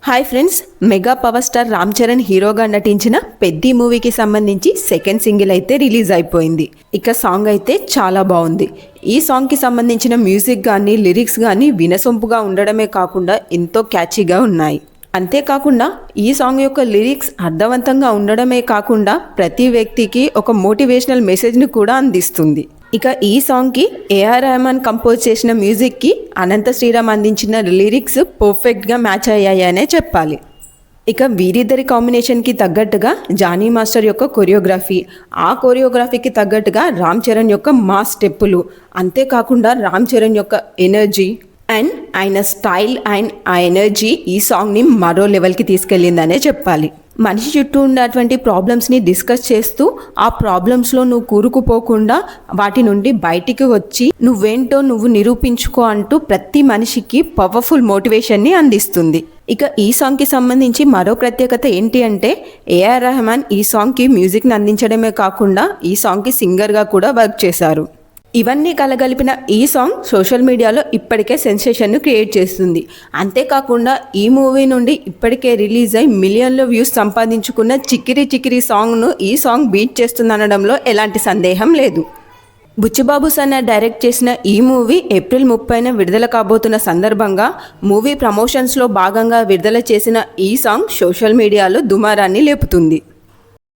Hi friends, mega power star Ram Charan హీరోగా నటించిన పెద్ది మూవీకి సంబంధించి సెకండ్ సింగిల్ అయితే రిలీజ్ అయిపోయింది. ఇక సాంగ్ అయితే చాలా బాగుంది. ఈ సాంగ్కి సంబంధించిన మ్యూజిక్ కానీ లిరిక్స్ కానీ వినసొంపుగా ఉండడమే కాకుండా ఎంతో క్యాచీగా ఉన్నాయి. అంతేకాకుండా ఈ సాంగ్ యొక్క లిరిక్స్ అర్థవంతంగా ఉండడమే కాకుండా ప్రతి వ్యక్తికి ఒక మోటివేషనల్ మెసేజ్ని కూడా అందిస్తుంది. ఇక ఈ సాంగ్కి ఏఆర్ రెహమాన్ కంపోజ్ చేసిన మ్యూజిక్కి అనంత శ్రీరామ్ అందించిన లిరిక్స్ పర్ఫెక్ట్గా మ్యాచ్ అయ్యాయనే చెప్పాలి. ఇక వీరిద్దరి కాంబినేషన్కి తగ్గట్టుగా జానీ మాస్టర్ యొక్క కొరియోగ్రఫీ, ఆ కొరియోగ్రఫీకి తగ్గట్టుగా రామ్ చరణ్ యొక్క మాస్ స్టెప్పులు, అంతేకాకుండా రామ్ చరణ్ యొక్క ఎనర్జీ అండ్ ఆయన స్టైల్ అండ్ ఆ ఎనర్జీ ఈ సాంగ్ని మరో లెవెల్కి తీసుకెళ్ళిందనే చెప్పాలి. మనిషి చుట్టూ ఉన్నటువంటి ప్రాబ్లమ్స్ని డిస్కస్ చేస్తూ ఆ ప్రాబ్లమ్స్లో నువ్వు కూరుకుపోకుండా వాటి నుండి బయటికి వచ్చి నువ్వేంటో నువ్వు నిరూపించుకో అంటూ ప్రతి మనిషికి పవర్ఫుల్ మోటివేషన్ని అందిస్తుంది. ఇక ఈ సాంగ్కి సంబంధించి మరో ప్రత్యేకత ఏంటి అంటే ఏఆర్ రెహమాన్ ఈ సాంగ్కి మ్యూజిక్ని అందించడమే కాకుండా ఈ సాంగ్కి సింగర్గా కూడా వర్క్ చేశారు. ఇవన్నీ కలగలిపిన ఈ సాంగ్ సోషల్ మీడియాలో ఇప్పటికే సెన్సేషన్ను క్రియేట్ చేస్తుంది. అంతేకాకుండా ఈ మూవీ నుండి ఇప్పటికే రిలీజ్ అయి మిలియన్ల వ్యూస్ సంపాదించుకున్న చిక్కిరి చిక్కిరి సాంగ్ను ఈ సాంగ్ బీట్ చేస్తుందనడంలో ఎలాంటి సందేహం లేదు. బుచ్చిబాబు సన్న డైరెక్ట్ చేసిన ఈ మూవీ ఏప్రిల్ 30న విడుదల కాబోతున్న సందర్భంగా మూవీ ప్రమోషన్స్లో భాగంగా విడుదల చేసిన ఈ సాంగ్ సోషల్ మీడియాలో దుమారాన్ని లేపుతుంది.